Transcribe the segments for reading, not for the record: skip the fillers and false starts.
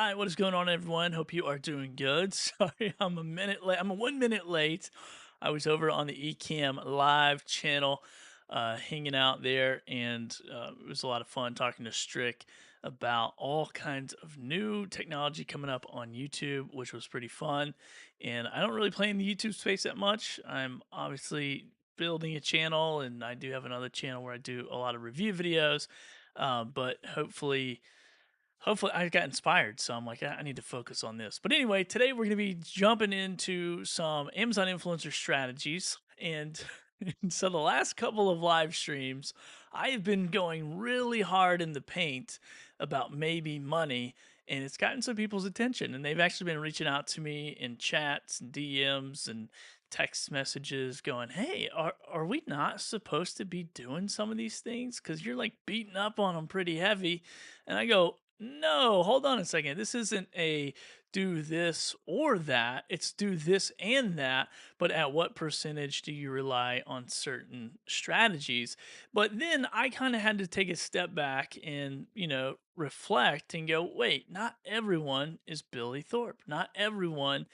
right, what is going on, everyone? Hope you are doing good. Sorry, I'm a minute late. I'm a 1 minute late. I was over on the Ecamm Live channel, hanging out there, and it was a lot of fun talking to Strick about all kinds of new technology coming up on YouTube, which was pretty fun. And I don't really play in the YouTube space that much. I'm obviously building a channel, and I do have another channel where I do a lot of review videos. But hopefully I got inspired, so I'm like, I need to focus on this. But anyway, today we're going to be jumping into some Amazon influencer strategies. And so the last couple of live streams, I have been going really hard in the paint about maybe money, and it's gotten some people's attention. And they've actually been reaching out to me in chats and DMs and text messages going, hey, are we not supposed to be doing some of these things? Because you're like beating up on them pretty heavy. And I go, no, hold on a second. This isn't a do this or that. It's do this and that. But at what percentage do you rely on certain strategies? But then I kind of had to take a step back and, reflect and go, wait, not everyone is Billy Thorpe. Not everyone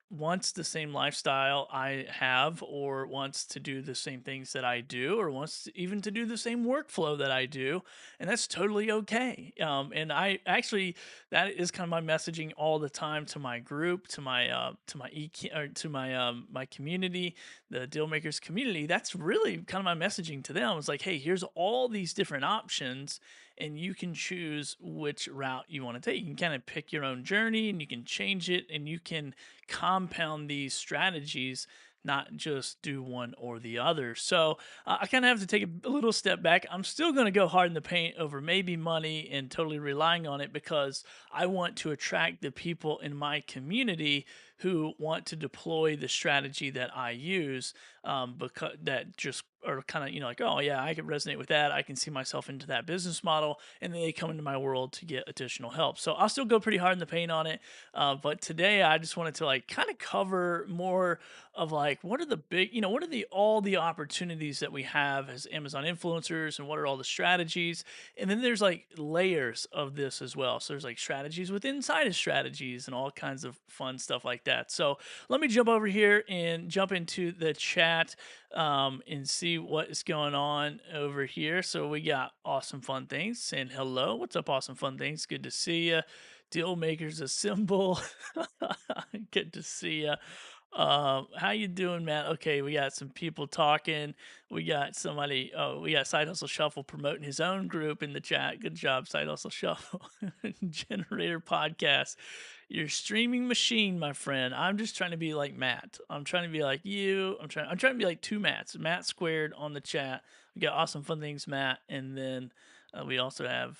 wants the same lifestyle I have, or wants to do the same things that I do, or wants even to do the same workflow that I do. And that's totally okay. And I actually, that is kind of my messaging all the time to my group, to my community, the deal makers community. That's really kind of my messaging to them. It's like, hey, here's all these different options, and you can choose which route you want to take. You can kind of pick your own journey, and you can change it, and you can compound these strategies, not just do one or the other. So I kind of have to take a little step back. I'm still going to go hard in the paint over maybe money and totally relying on it, because I want to attract the people in my community who want to deploy the strategy that I use, because that just are kind of, like, oh yeah, I can resonate with that. I can see myself into that business model, and then they come into my world to get additional help. So I'll still go pretty hard in the paint on it. But today I just wanted to like kind of cover more of like, what are the big, what are the all the opportunities that we have as Amazon influencers, and what are all the strategies? And then there's like layers of this as well. So there's like strategies within inside of strategies and all kinds of fun stuff like that. So let me jump over here and jump into the chat, and see what is going on over here. So we got Awesome Fun Things saying hello. What's up, Awesome Fun Things? Good to see you. Deal Makers Assemble. Good to see you. How you doing, Matt? Okay, we got some people talking. We got somebody. Oh, we got Side Hustle Shuffle promoting his own group in the chat. Good job, Side Hustle Shuffle. Generator Podcast. Your streaming machine, my friend. I'm just trying to be like Matt. I'm trying to be like you. I'm trying to be like two Matts. Matt squared on the chat. We got Awesome Fun Things, Matt, and then we also have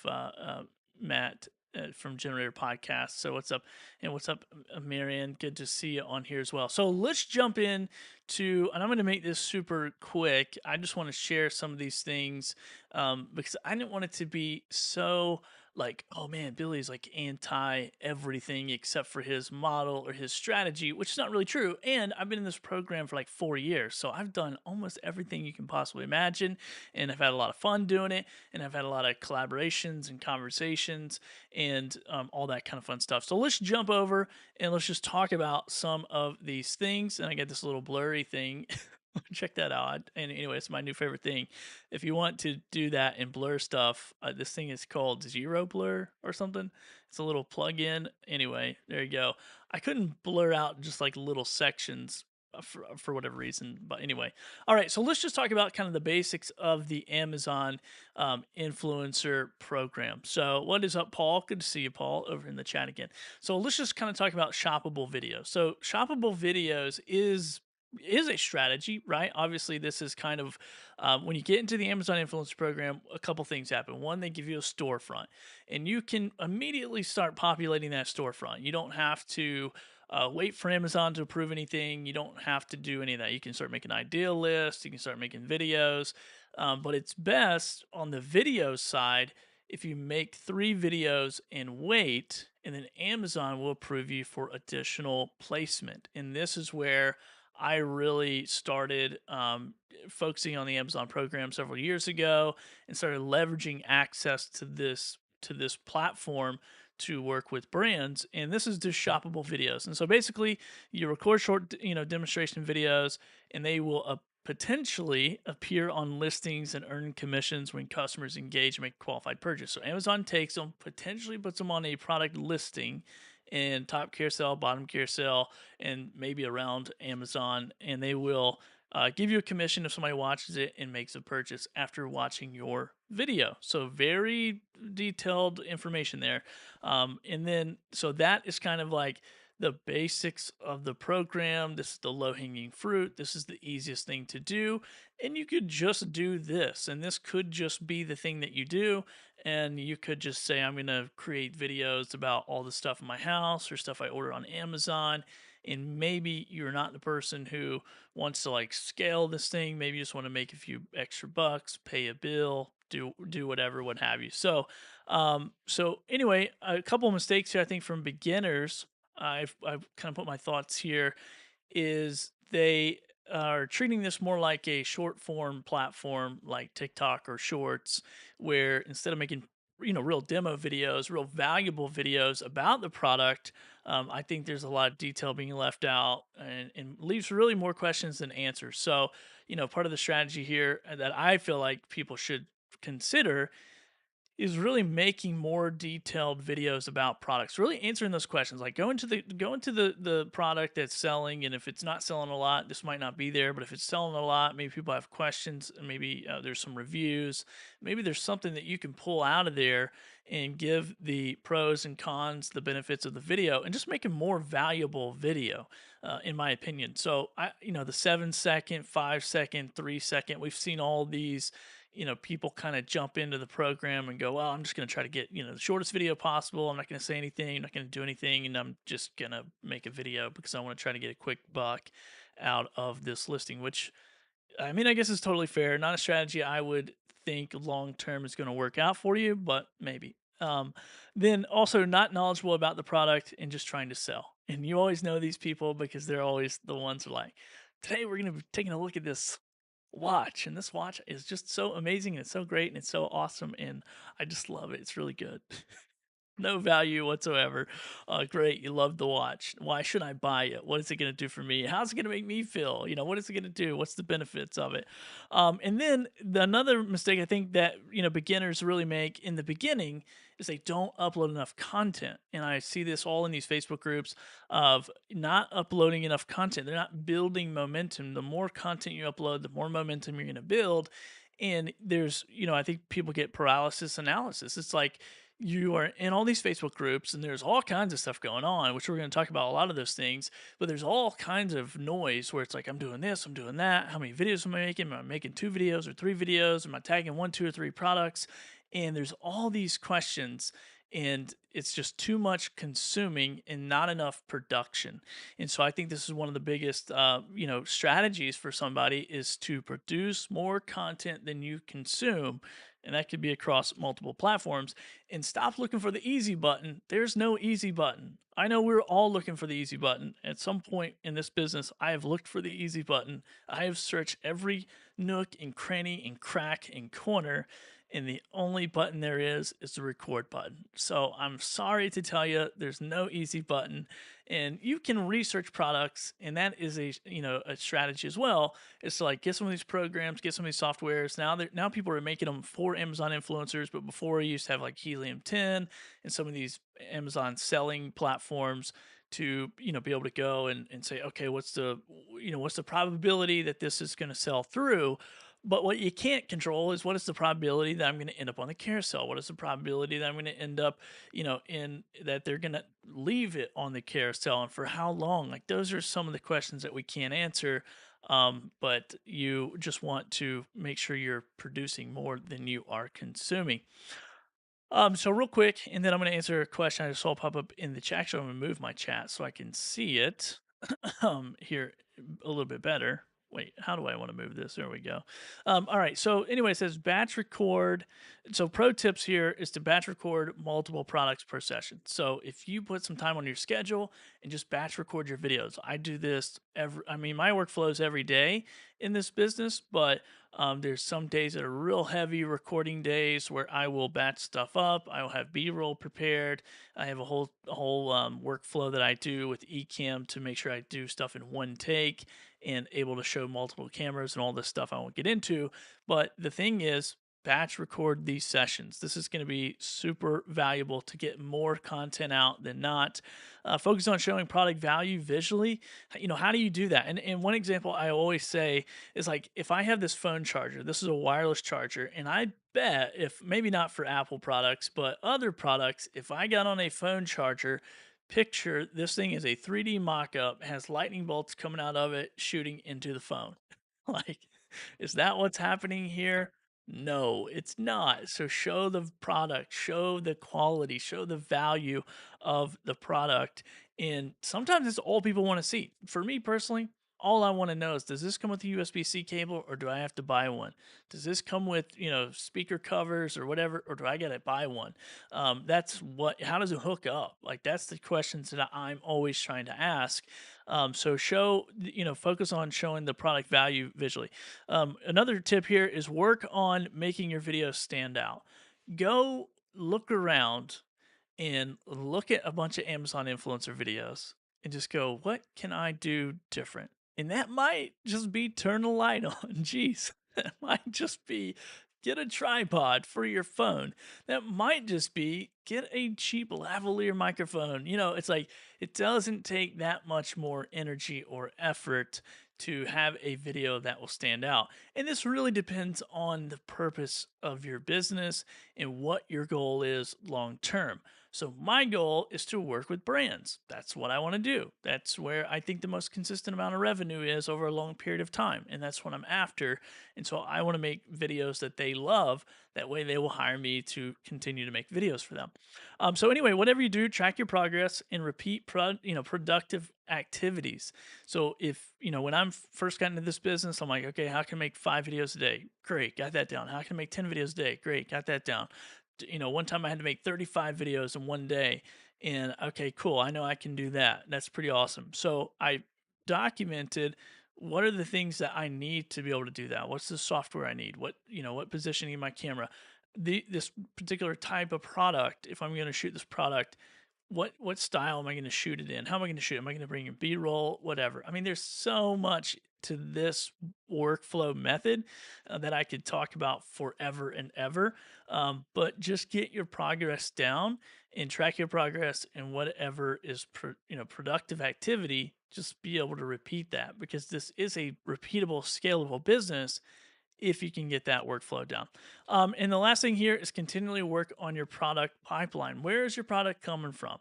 Matt from Generator Podcast. So what's up? And what's up, Marianne? Good to see you on here as well. So let's jump in to, and I'm going to make this super quick. I just want to share some of these things, because I didn't want it to be so like, oh man, Billy's like anti everything except for his model or his strategy, which is not really true. And I've been in this program for like 4 years. So I've done almost everything you can possibly imagine. And I've had a lot of fun doing it. And I've had a lot of collaborations and conversations, and all that kind of fun stuff. So let's jump over and let's just talk about some of these things. And I get this little blurry thing. Check that out. And anyway, it's my new favorite thing. If you want to do that and blur stuff, this thing is called Zero Blur or something. It's a little plug-in. Anyway, there you go. I couldn't blur out just like little sections for whatever reason. But anyway, all right. So let's just talk about kind of the basics of the Amazon influencer program. So what is up, Paul? Good to see you, Paul, over in the chat again. So let's just kind of talk about shoppable videos. So shoppable videos is a strategy, right? Obviously, this is kind of when you get into the Amazon Influencer Program, a couple things happen. One, they give you a storefront, and you can immediately start populating that storefront. You don't have to wait for Amazon to approve anything. You don't have to do any of that. You can start making idea lists. You can start making videos, but it's best on the video side if you make 3 videos and wait, and then Amazon will approve you for additional placement. And this is where I really started focusing on the Amazon program several years ago, and started leveraging access to this platform to work with brands, and this is just shoppable videos. And so basically, you record short, demonstration videos, and they will potentially appear on listings and earn commissions when customers engage and make a qualified purchase. So Amazon takes them, potentially puts them on a product listing in top carousel, bottom carousel, and maybe around Amazon, and they will give you a commission if somebody watches it and makes a purchase after watching your video. So very detailed information there. And then so that is kind of like the basics of the program. This is the low hanging fruit. This is the easiest thing to do. And you could just do this. And this could just be the thing that you do. And you could just say, I'm going to create videos about all the stuff in my house or stuff I order on Amazon. And maybe you're not the person who wants to like scale this thing. Maybe you just want to make a few extra bucks, pay a bill, do whatever, what have you. So anyway, a couple of mistakes here I think from beginners. I've kind of put my thoughts here is they are treating this more like a short form platform like TikTok or Shorts, where instead of making real demo videos, real valuable videos about the product, I think there's a lot of detail being left out and leaves really more questions than answers. So, part of the strategy here that I feel like people should consider is really making more detailed videos about products, really answering those questions. Like go into the product that's selling, and if it's not selling a lot, this might not be there. But if it's selling a lot, maybe people have questions, and maybe there's some reviews. Maybe there's something that you can pull out of there and give the pros and cons, the benefits of the video, and just make a more valuable video, in my opinion. So the 7 second, 5 second, 3 second, we've seen all these people kind of jump into the program and go, well, I'm just going to try to get, the shortest video possible. I'm not going to say anything, I'm not going to do anything, and I'm just going to make a video because I want to try to get a quick buck out of this listing, which I mean, I guess is totally fair. Not a strategy I would think long term is going to work out for you, but maybe. Then also not knowledgeable about the product and just trying to sell. And you always know these people because they're always the ones who are like, today we're going to be taking a look at this watch, and this watch is just so amazing and it's so great and it's so awesome and I just love it. It's really good. No value whatsoever. Great, you love the watch. Why should I buy it? What is it going to do for me? How's it going to make me feel? What is it going to do? What's the benefits of it? And then another mistake I think that beginners really make in the beginning is they don't upload enough content. And I see this all in these Facebook groups of not uploading enough content. They're not building momentum. The more content you upload, the more momentum you're going to build. And there's, I think people get paralysis analysis. It's like you are in all these Facebook groups and there's all kinds of stuff going on, which we're going to talk about a lot of those things, but there's all kinds of noise where it's like, I'm doing this, I'm doing that. How many videos am I making? Am I making 2 videos or 3 videos? Am I tagging 1, 2, or 3 products? And there's all these questions and it's just too much consuming and not enough production. And so I think this is one of the biggest, strategies for somebody is to produce more content than you consume. And that could be across multiple platforms, and stop looking for the easy button. There's no easy button. I know we're all looking for the easy button. At some point in this business, I have looked for the easy button. I have searched every nook and cranny and crack and corner, and the only button there is the record button. So I'm sorry to tell you, there's no easy button, and you can research products, and that is a strategy as well. It's to like get some of these programs, get some of these softwares. Now people are making them for Amazon influencers, but before you used to have like Helium 10 and some of these Amazon selling platforms to be able to go and say, okay, what's the probability that this is going to sell through. But what you can't control is what is the probability that I'm going to end up on the carousel? What is the probability that I'm going to end up, in that they're going to leave it on the carousel and for how long? Like those are some of the questions that we can't answer. But you just want to make sure you're producing more than you are consuming. So real quick, and then I'm going to answer a question I just saw pop up in the chat. Actually, I'm going to move my chat so I can see it here a little bit better. Wait, how do I want to move this? There we go. All right. So anyway, it says batch record. So pro tips here is to batch record multiple products per session. So if you put some time on your schedule and just batch record your videos, I do this my workflow is every day in this business, but There's some days that are real heavy recording days where I will batch stuff up. I will have B-roll prepared. I have a whole workflow that I do with Ecamm to make sure I do stuff in one take and able to show multiple cameras and all this stuff I won't get into. But the thing is, batch record these sessions. This is going to be super valuable to get more content out than not. Focus on showing product value visually. How do you do that? And one example I always say is like if I have this phone charger, this is a wireless charger, and I bet if maybe not for Apple products, but other products, if I got on a phone charger, picture this thing is a 3D mock-up, has lightning bolts coming out of it shooting into the phone. Like, is that what's happening here? No, it's not. So show the product, show the quality, show the value of the product. And sometimes it's all people want to see. For me personally, all I want to know is, does this come with a USB-C cable or do I have to buy one? Does this come with, speaker covers or whatever, or do I got to buy one? How does it hook up? Like, that's the questions that I'm always trying to ask. Focus on showing the product value visually. Another tip here is work on making your videos stand out. Go look around and look at a bunch of Amazon influencer videos and just go, what can I do different? And that might just be turn the light on. Jeez, that might just be get a tripod for your phone. That might just be get a cheap lavalier microphone. It's like it doesn't take that much more energy or effort to have a video that will stand out. And this really depends on the purpose of your business and what your goal is long term. So my goal is to work with brands. That's what I want to do. That's where I think the most consistent amount of revenue is over a long period of time. And that's what I'm after. And so I want to make videos that they love. That way they will hire me to continue to make videos for them. So anyway, whatever you do, track your progress and repeat productive activities. So if, when I'm first got into this business, I'm like, okay, how can I make 5 videos a day? Great, got that down. How can I make 10 videos a day? Great, got that down. One time I had to make 35 videos in one day. And okay, cool. I know I can do that. That's pretty awesome. So I documented what are the things that I need to be able to do that? What's the software I need? What positioning in my camera? This particular type of product, if I'm going to shoot this product, what style am I going to shoot it in? How am I going to shoot it? Am I going to bring in B-roll? Whatever. I mean, there's so much to this workflow method that I could talk about forever and ever. But just get your progress down and track your progress and whatever is productive activity. Just be able to repeat that because this is a repeatable, scalable business if you can get that workflow down. And the last thing here is continually work on your product pipeline. Where is your product coming from?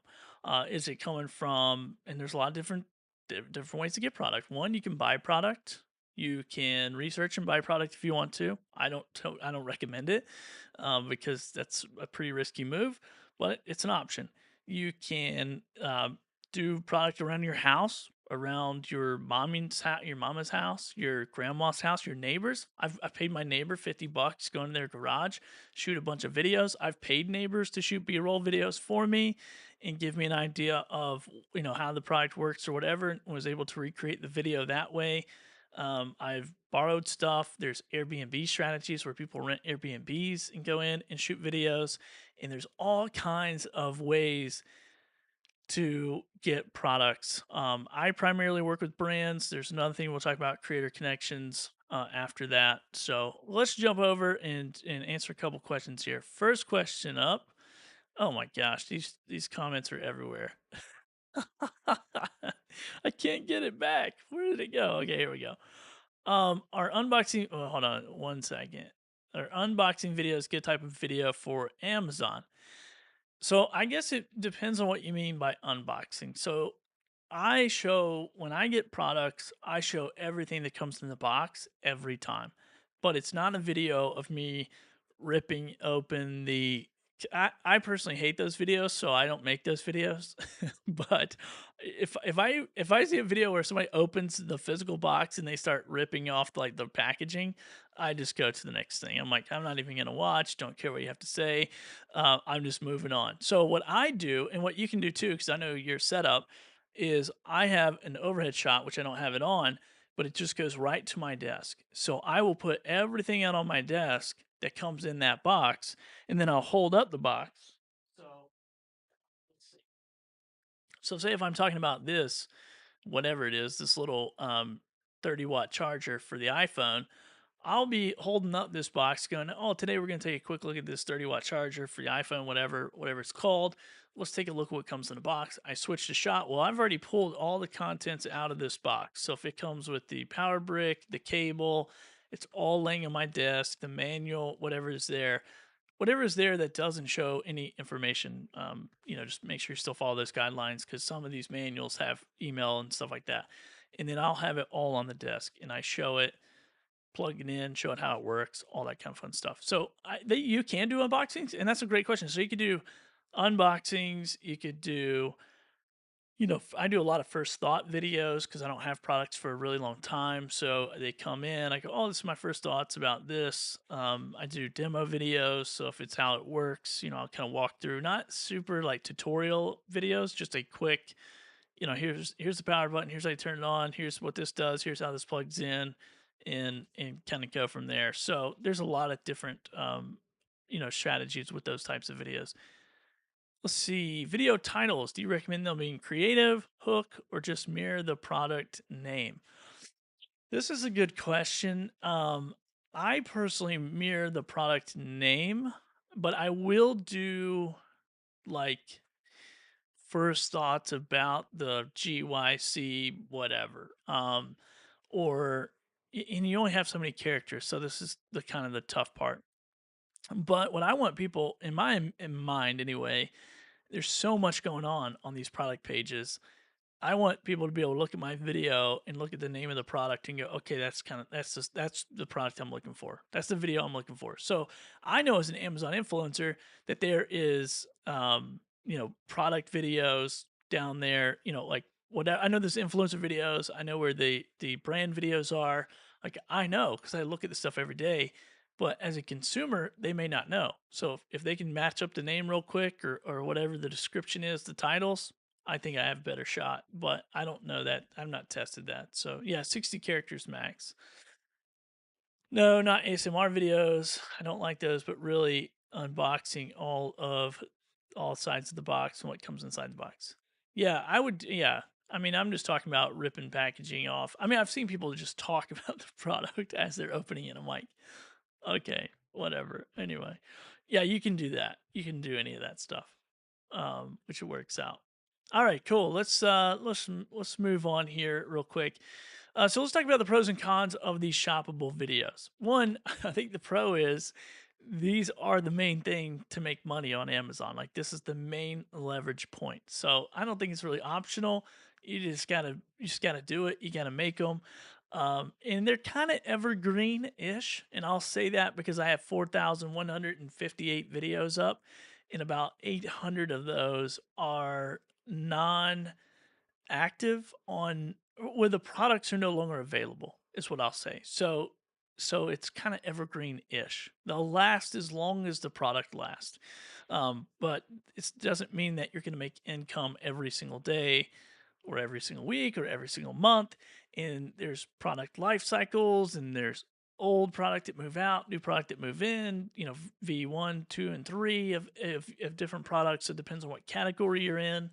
Is it coming from, and there's a lot of different ways to get product. One, you can buy product. You can research and buy product if you want to. I don't recommend it because that's a pretty risky move, but it's an option. You can do product around your house, around your mama's house, your grandma's house, your neighbors. I've paid my neighbor $50 going to their garage, shoot a bunch of videos. I've paid neighbors to shoot B-roll videos for me and give me an idea of how the product works or whatever, and was able to recreate the video that way. I've borrowed stuff. There's Airbnb strategies where people rent Airbnbs and go in and shoot videos, and there's all kinds of ways to get products. I primarily work with brands. There's another thing we'll talk about, creator connections, after that. So let's jump over and answer a couple questions here. First question up. Oh my gosh, these comments are everywhere. I can't get it back. Where did it go? Okay, here we go. Our unboxing. Oh, hold on one second. Our unboxing video is a good type of video for Amazon. So I guess it depends on what you mean by unboxing. So when I get products, I show everything that comes in the box every time. But it's not a video of me ripping open I personally hate those videos, so I don't make those videos. But if I see a video where somebody opens the physical box and they start ripping off like the packaging, I just go to the next thing. I'm like, I'm not even gonna watch. Don't care what you have to say. I'm just moving on. So what I do, and what you can do too, because I know your setup is I have an overhead shot, which I don't have it on, but it just goes right to my desk. So I will put everything out on my desk that comes in that box, and then I'll hold up the box. So let's see. So say if I'm talking about this, whatever it is, this little 30-watt charger for the iPhone, I'll be holding up this box going, oh, today we're going to take a quick look at this 30-watt charger for the iPhone, whatever it's called. Let's take a look at what comes in the box. I switch to shot. Well, I've already pulled all the contents out of this box. So if it comes with the power brick, the cable, it's all laying on my desk, the manual, whatever is there that doesn't show any information, just make sure you still follow those guidelines because some of these manuals have email and stuff like that. And then I'll have it all on the desk and I show it, plug it in, show it how it works, all that kind of fun stuff. So you can do unboxings, and that's a great question. So you could do unboxings, you could do I do a lot of first thought videos because I don't have products for a really long time. So they come in, I go, oh, this is my first thoughts about this. I do demo videos. So if it's how it works, I'll kind of walk through, not super like tutorial videos, just a quick, here's the power button, here's how you turn it on, here's what this does, here's how this plugs in, and kind of go from there. So there's a lot of different strategies with those types of videos. Let's see. Video titles. Do you recommend them being creative, hook, or just mirror the product name? This is a good question. I personally mirror the product name, but I will do like first thoughts about the GYC whatever. Or and you only have so many characters, so this is the kind of the tough part. But what I want people in mind anyway, there's so much going on these product pages. I want people to be able to look at my video and look at the name of the product and go, okay, that's the product I'm looking for. That's the video I'm looking for. So I know as an Amazon influencer that there is, product videos down there, like whatever. I know there's influencer videos. I know where the brand videos are. Like I know because I look at the stuff every day. But as a consumer, they may not know. So if they can match up the name real quick or whatever the description is, the titles, I think I have a better shot, but I don't know that. I've not tested that. So yeah, 60 characters max. No, not ASMR videos. I don't like those, but really unboxing all sides of the box and what comes inside the box. Yeah, I would. Yeah. I mean, I'm just talking about ripping packaging off. I mean, I've seen people just talk about the product as they're opening it. I'm like, okay, whatever. Anyway, yeah, you can do that. You can do any of that stuff, which works out. All right, cool. Let's move on here real quick. So let's talk about the pros and cons of these shoppable videos. One, I think the pro is these are the main thing to make money on Amazon. Like this is the main leverage point. So I don't think it's really optional. You just gotta do it. You gotta make them. And they're kind of evergreen-ish, and I'll say that because I have 4,158 videos up, and about 800 of those are non active on where the products are no longer available is what I'll say. So it's kind of evergreen-ish. They'll last as long as the product lasts. But it doesn't mean that you're going to make income every single day or every single week or every single month. And there's product life cycles and there's old product that move out, new product that move in, V1, 2, and 3 of different products. It depends on what category you're in.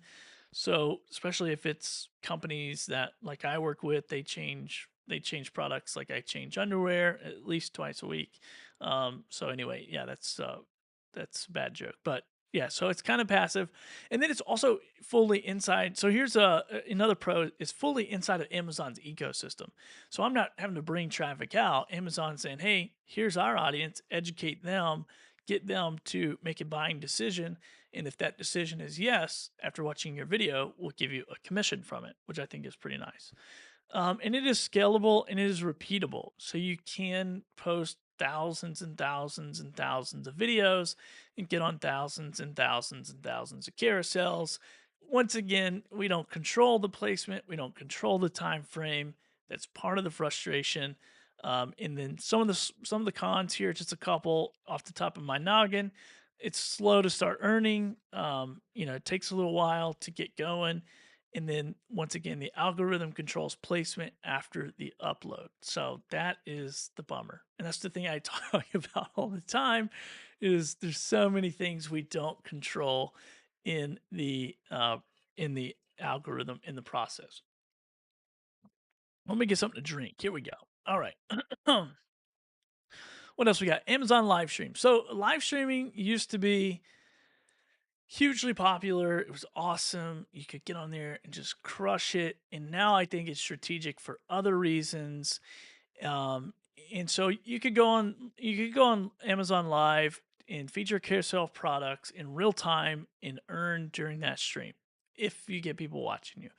So, especially if it's companies that like I work with, they change products like I change underwear at least twice a week. So anyway, yeah, that's a bad joke, but yeah, so it's kind of passive, and then it's also fully inside. So here's another pro: is fully inside of Amazon's ecosystem. So I'm not having to bring traffic out. Amazon saying, "Hey, here's our audience. Educate them, get them to make a buying decision." And if that decision is yes, after watching your video, we'll give you a commission from it, which I think is pretty nice. And it is scalable and it is repeatable. So you can post thousands and thousands and thousands of videos and get on thousands and thousands and thousands of carousels. Once again, we don't control the placement, we don't control the time frame. That's part of the frustration. And then some of the cons here, just a couple off the top of my noggin. It's slow to start earning. It takes a little while to get going, And then once again, the algorithm controls placement after the upload. So that is the bummer. And that's the thing I talk about all the time is there's so many things we don't control in the algorithm in the process. Let me get something to drink. Here we go. All right. What else we got? Amazon live stream. So live streaming used to be hugely popular. It was awesome. You could get on there and just crush it. And now I think it's strategic for other reasons. Um, and so you could go on Amazon Live and feature carousel products in real time and earn during that stream if you get people watching you.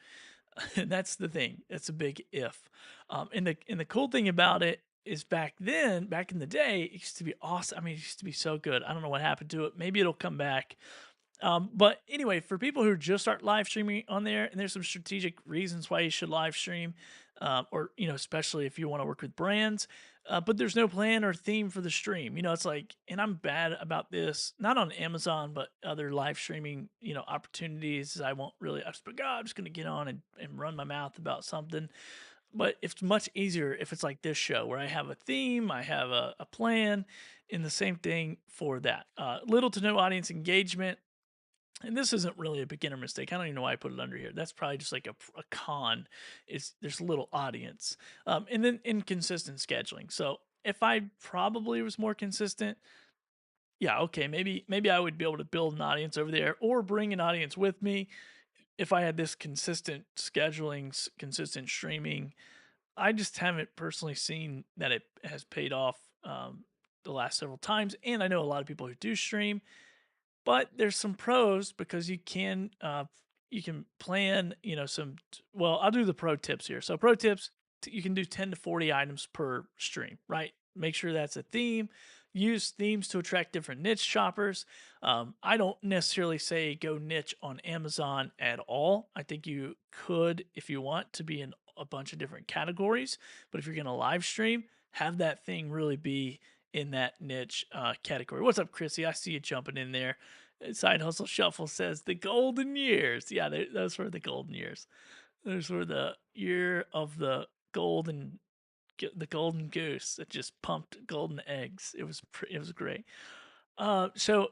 And that's the thing. That's a big if. And the cool thing about it is back then, back in the day, it used to be awesome. I mean, it used to be so good. I don't know what happened to it. Maybe it'll come back. But anyway, for people who just start live streaming on there, and there's some strategic reasons why you should live stream, or especially if you want to work with brands. But there's no plan or theme for the stream. It's like, and I'm bad about this, not on Amazon, but other live streaming, opportunities. I won't really. I just, I'm just gonna get on and run my mouth about something. But it's much easier if it's like this show where I have a theme, I have a plan, and the same thing for that. Little to no audience engagement, and this isn't really a beginner mistake. I don't even know why I put it under here. That's probably just like a con. Is there's little audience, and then inconsistent scheduling. So if I probably was more consistent, yeah, okay, maybe I would be able to build an audience over there or bring an audience with me if I had this consistent scheduling, consistent streaming. I just haven't personally seen that it has paid off the last several times, and I know a lot of people who do stream, but there's some pros because you can plan, well, I'll do the pro tips here. So pro tips, you can do 10 to 40 items per stream, right? Make sure that's a theme. Use themes to attract different niche shoppers. I don't necessarily say go niche on Amazon at all. I think you could, if you want, to be in a bunch of different categories. But if you're going to live stream, have that thing really be in that niche category. What's up, Chrissy? I see you jumping in there. Side Hustle Shuffle says the golden years. Yeah, those were the golden years. Those were the year of the golden goose that just pumped golden eggs. It was great. So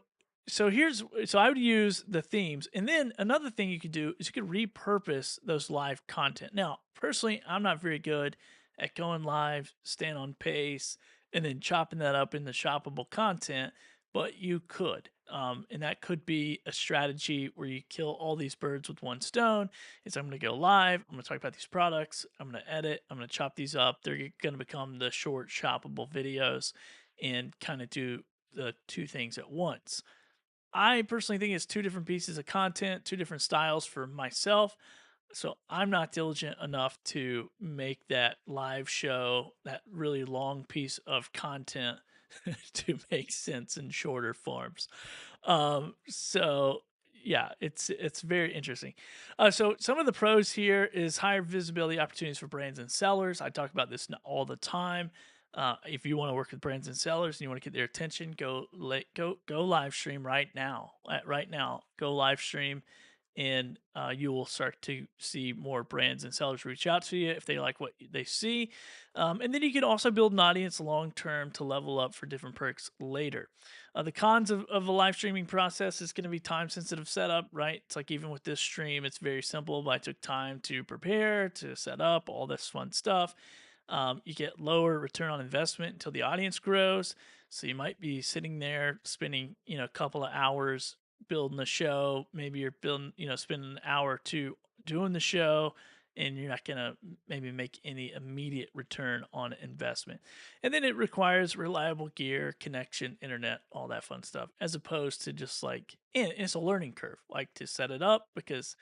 so I would use the themes, and then another thing you could do is you could repurpose those live content. Now, personally, I'm not very good at going live, staying on pace, and then chopping that up into shoppable content, but you could. And that could be a strategy where you kill all these birds with one stone. Is I'm going to go live. I'm going to talk about these products. I'm going to edit. I'm going to chop these up. They're going to become the short shoppable videos and kind of do the two things at once. I personally think it's two different pieces of content, two different styles for myself. So I'm not diligent enough to make that live show, that really long piece of content to make sense in shorter forms. So yeah, it's very interesting. So some of the pros here is higher visibility opportunities for brands and sellers. I talk about this all the time. If you want to work with brands and sellers and you want to get their attention, go live stream right now. Right now, go live stream, and you will start to see more brands and sellers reach out to you if they like what they see. And then you can also build an audience long term to level up for different perks later. The cons of a live streaming process is going to be time sensitive setup, right? It's like even with this stream, it's very simple, but I took time to prepare, to set up all this fun stuff. You get lower return on investment until the audience grows. So you might be sitting there spending, a couple of hours building the show. Maybe you're building, spending an hour or two doing the show, and you're not going to maybe make any immediate return on investment. And then it requires reliable gear, connection, internet, all that fun stuff, as opposed to just like, and it's a learning curve, like to set it up, because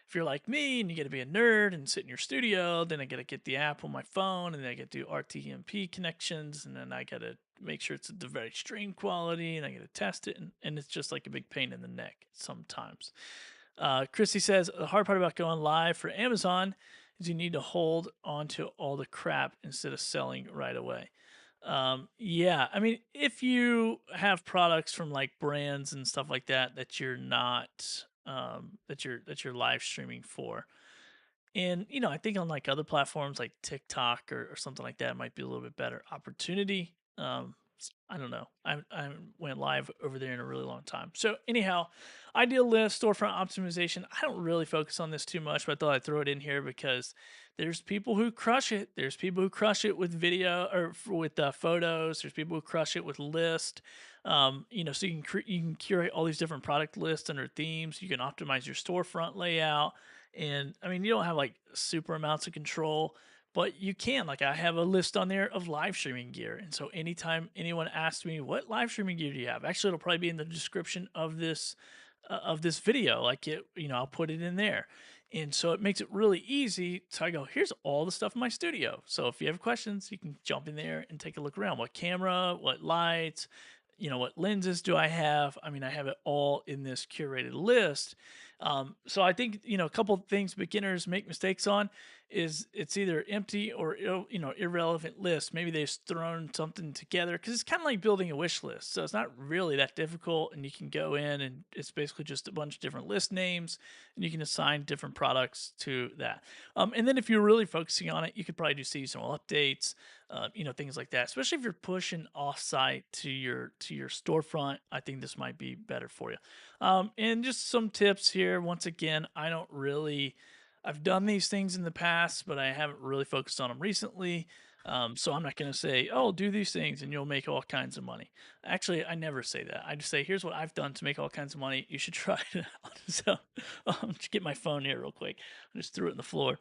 if you're like me and you got to be a nerd and sit in your studio, then I got to get the app on my phone, and then I got to do RTMP connections, and then I got to make sure it's the very stream quality, and I got to test it, and it's just like a big pain in the neck sometimes. Chrissy says the hard part about going live for Amazon is you need to hold on to all the crap instead of selling right away. Yeah, I mean, if you have products from like brands and stuff like that that you're not that you're live streaming for. And I think on like other platforms like TikTok or something like that, it might be a little bit better opportunity. I don't know. I went live over there in a really long time. So anyhow, ideal list, storefront optimization. I don't really focus on this too much, but I thought I'd throw it in here because there's people who crush it. There's people who crush it with video or with photos. There's people who crush it with list. So you can curate all these different product lists under themes. You can optimize your storefront layout, and I mean, you don't have like super amounts of control, but you can. Like, I have a list on there of live streaming gear. And so anytime anyone asks me, what live streaming gear do you have? Actually, it'll probably be in the description of this video. Like, I'll put it in there. And so it makes it really easy. So I go, here's all the stuff in my studio. So if you have questions, you can jump in there and take a look around. What camera, what lights, what lenses do I have? I mean, I have it all in this curated list. So I think a couple of things beginners make mistakes on is it's either empty or irrelevant list. Maybe they've thrown something together because it's kind of like building a wish list. So it's not really that difficult, and you can go in and it's basically just a bunch of different list names, and you can assign different products to that. And then if you're really focusing on it, you could probably do seasonal updates, things like that. Especially if you're pushing offsite to your storefront, I think this might be better for you. And just some tips here. Once again, I've done these things in the past, but I haven't really focused on them recently. So I'm not going to say, oh, do these things and you'll make all kinds of money. Actually, I never say that. I just say, here's what I've done to make all kinds of money. You should try it out. So just get my phone here real quick. I just threw it on the floor.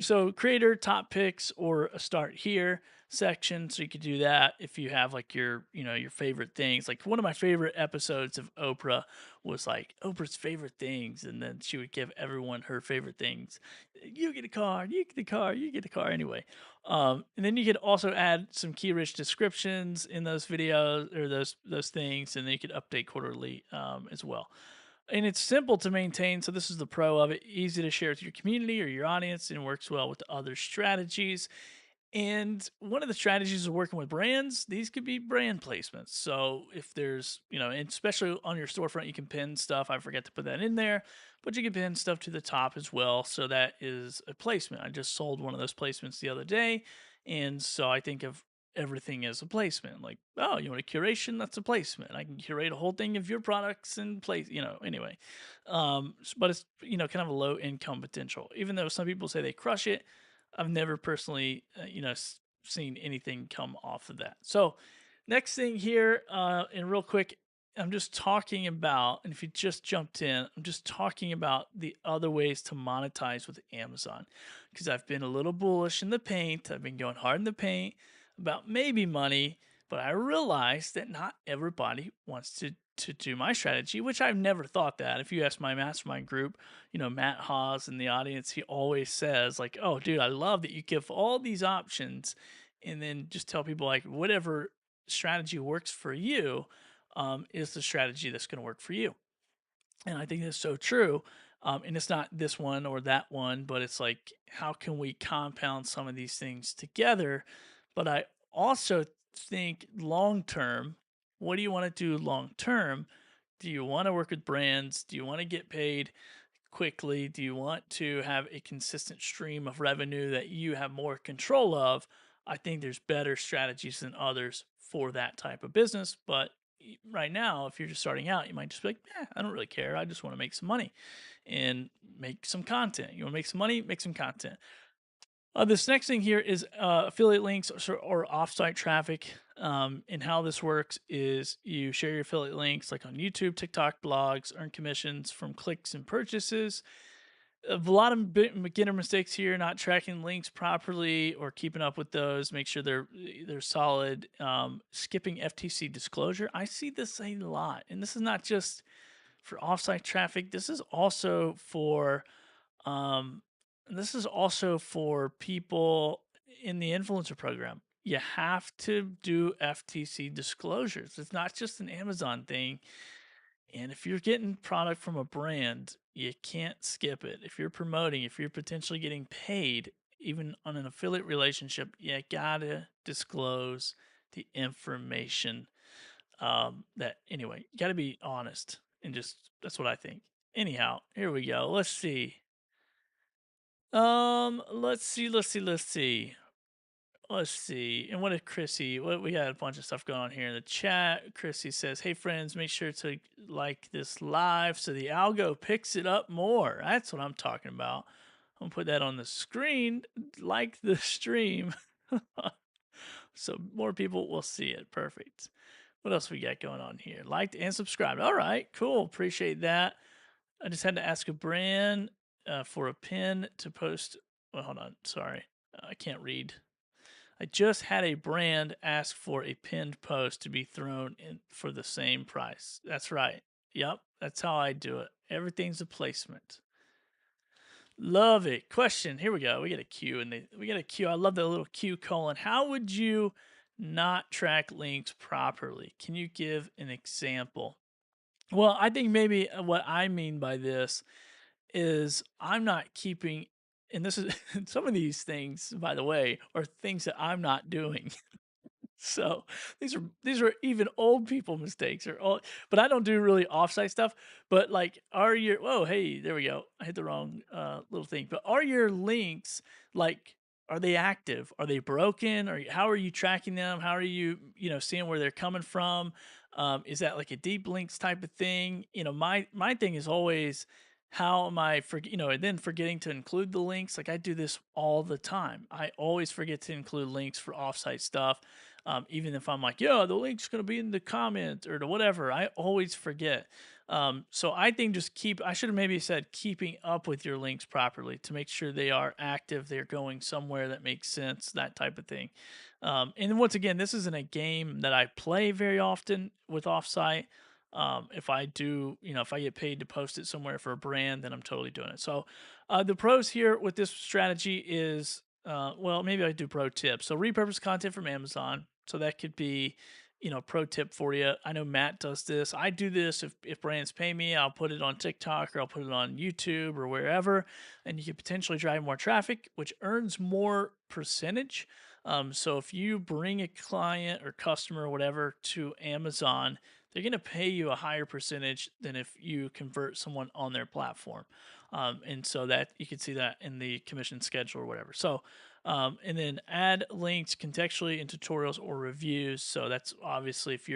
So creator top picks or a start here section. So you could do that if you have like your favorite things. Like one of my favorite episodes of Oprah was like Oprah's favorite things, and then she would give everyone her favorite things. You get a car, you get a car, you get a car. Anyway, and then you could also add some key rich descriptions in those videos or those things, and then you could update quarterly as well. And it's simple to maintain. So this is the pro of it. Easy to share with your community or your audience, and works well with other strategies. And one of the strategies of working with brands, these could be brand placements. So if there's, and especially on your storefront, you can pin stuff. I forget to put that in there, but you can pin stuff to the top as well. So that is a placement. I just sold one of those placements the other day. And so I think of everything as a placement. Like, oh, you want a curation? That's a placement. I can curate a whole thing of your products and place, anyway. But it's, kind of a low income potential. Even though some people say they crush it, I've never personally, seen anything come off of that. So, next thing here, and real quick, I'm just talking about, and if you just jumped in, I'm just talking about the other ways to monetize with Amazon because I've been a little bullish in the paint. I've been going hard in the paint about maybe money, but I realized that not everybody wants to do my strategy, which I've never thought that. If you ask my mastermind group, Matt Haas in the audience, he always says, like, oh, dude, I love that you give all these options and then just tell people, like, whatever strategy works for you is the strategy that's going to work for you. And I think that's so true. And it's not this one or that one, but it's like, how can we compound some of these things together? But I also think long term, what do you want to do long term? Do you want to work with brands? Do you want to get paid quickly? Do you want to have a consistent stream of revenue that you have more control of? I think there's better strategies than others for that type of business. But right now, if you're just starting out, you might just be like, I don't really care. I just want to make some money and make some content. You want to make some money, make some content. This next thing here is affiliate links or offsite traffic. And how this works is you share your affiliate links like on YouTube, TikTok, blogs, earn commissions from clicks and purchases. A lot of beginner mistakes here: not tracking links properly or keeping up with those. Make sure they're solid. Skipping FTC disclosure. I see this a lot, and this is not just for offsite traffic. Um, this is also for people in the influencer program. You have to do FTC disclosures. It's not just an Amazon thing. And if you're getting product from a brand, you can't skip it. If you're promoting, if you're potentially getting paid, even on an affiliate relationship, you gotta disclose the information. That anyway, you gotta be honest and just that's what I think. Anyhow, here we go. Let's see. Let's see. And what did Chrissy? What we got a bunch of stuff going on here in the chat. Chrissy says, "Hey friends, make sure to like this live so the algo picks it up more." That's what I'm talking about. I'm gonna put that on the screen. Like the stream, so more people will see it. Perfect. What else we got going on here? Liked and subscribed. All right, cool. Appreciate that. I just had to ask a brand for a pin to post. Well, hold on. Sorry, I can't read. I just had a brand ask for a pinned post to be thrown in for the same price. That's right. Yep, that's how I do it. Everything's a placement. Love it. Question. Here we go. We get a Q and we get a Q. I love that little Q colon. How would you not track links properly? Can you give an example? Well, I think maybe what I mean by this is I'm not keeping, and this is some of these things, by the way, are things that I'm not doing. So these are even old people mistakes or old, but I don't do really offsite stuff. But like, are your whoa, hey, there we go. I hit the wrong little thing. But are your links like, are they active? Are they broken? Or how are you tracking them? How are you, seeing where they're coming from? Is that like a deep links type of thing? My thing is always, how am I and then forgetting to include the links. Like, I do this all the time. I always forget to include links for offsite stuff. Even if I'm like, yeah, the link's going to be in the comment or the whatever, I always forget. So I think I should have maybe said keeping up with your links properly to make sure they are active, they're going somewhere that makes sense, that type of thing. And then once again, this isn't a game that I play very often with offsite. If I do, if I get paid to post it somewhere for a brand, then I'm totally doing it. So the pros here with this strategy is, well, maybe I do pro tips. So repurpose content from Amazon. So that could be, pro tip for you. I know Matt does this. I do this if brands pay me, I'll put it on TikTok or I'll put it on YouTube or wherever, and you can potentially drive more traffic, which earns more percentage. So if you bring a client or customer or whatever to Amazon, they're going to pay you a higher percentage than if you convert someone on their platform. And so that you can see that in the commission schedule or whatever. So, and then add links contextually in tutorials or reviews. So that's obviously if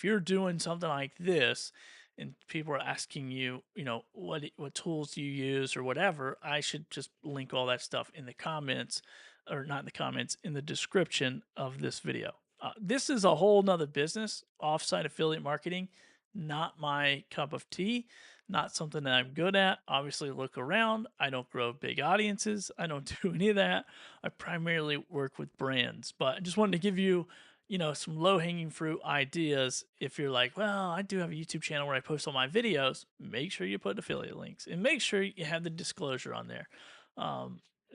you're doing something like this and people are asking you, what tools do you use or whatever, I should just link all that stuff in the comments, or not in the comments, in the description of this video. This is a whole nother business, offsite affiliate marketing, not my cup of tea, not something that I'm good at. Obviously, look around. I don't grow big audiences. I don't do any of that. I primarily work with brands, but I just wanted to give you, some low hanging fruit ideas. If you're like, well, I do have a YouTube channel where I post all my videos, make sure you put affiliate links and make sure you have the disclosure on there.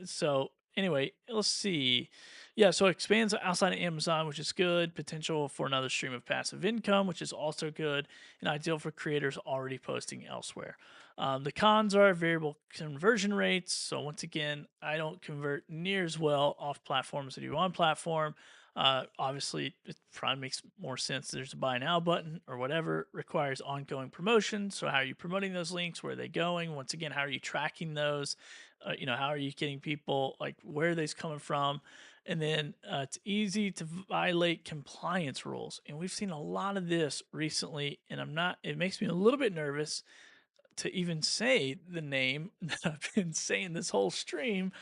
So anyway, let's see. Yeah, so it expands outside of Amazon, which is good. Potential for another stream of passive income, which is also good, and ideal for creators already posting elsewhere. The cons are variable conversion rates. So once again, I don't convert near as well off platform as I do on platform. Obviously, it probably makes more sense. There's a buy now button or whatever. Requires ongoing promotion. So how are you promoting those links? Where are they going? Once again, how are you tracking those? How are you getting people, like, where are they coming from? And then it's easy to violate compliance rules. And we've seen a lot of this recently. And it makes me a little bit nervous to even say the name that I've been saying this whole stream,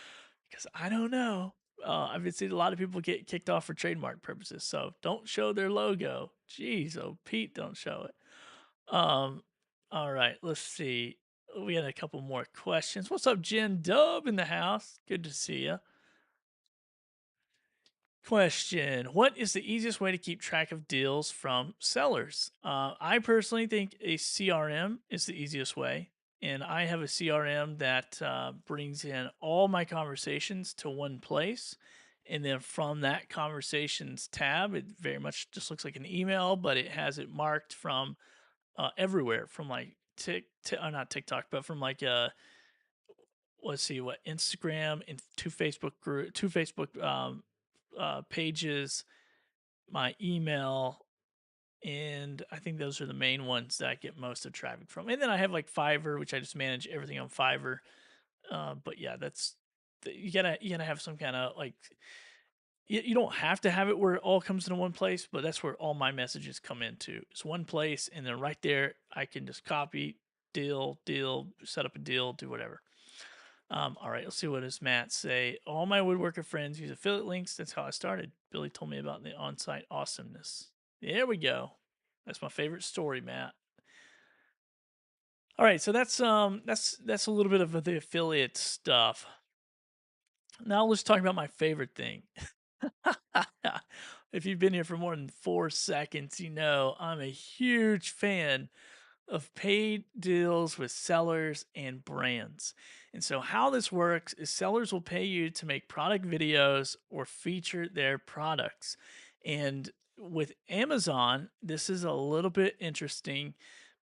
because I don't know. I've been seeing a lot of people get kicked off for trademark purposes. So don't show their logo. Jeez, oh Pete, don't show it. All right, let's see. We had a couple more questions. What's up, Jen Dub in the house? Good to see you. Question: what is the easiest way to keep track of deals from sellers? I personally think a CRM is the easiest way. And I have a CRM that brings in all my conversations to one place. And then from that conversations tab, it very much just looks like an email, but it has it marked from everywhere, from like not TikTok, but from like let's see, what, Instagram and two Facebook pages, my email, and I think those are the main ones that I get most of traffic from. And then I have like Fiverr, which I just manage everything on Fiverr. But yeah, you gotta have some kind of like you don't have to have it where it all comes into one place, but that's where all my messages come into. It's one place, and then right there I can just copy, deal, set up a deal, do whatever. All right, let's see what does Matt say. All my woodworker friends use affiliate links. That's how I started. Billy told me about the on-site awesomeness. There we go. That's my favorite story, Matt. All right, so that's a little bit of the affiliate stuff. Now let's talk about my favorite thing. If you've been here for more than 4 seconds, you know I'm a huge fan of paid deals with sellers and brands. And so, how this works is sellers will pay you to make product videos or feature their products. And with Amazon, this is a little bit interesting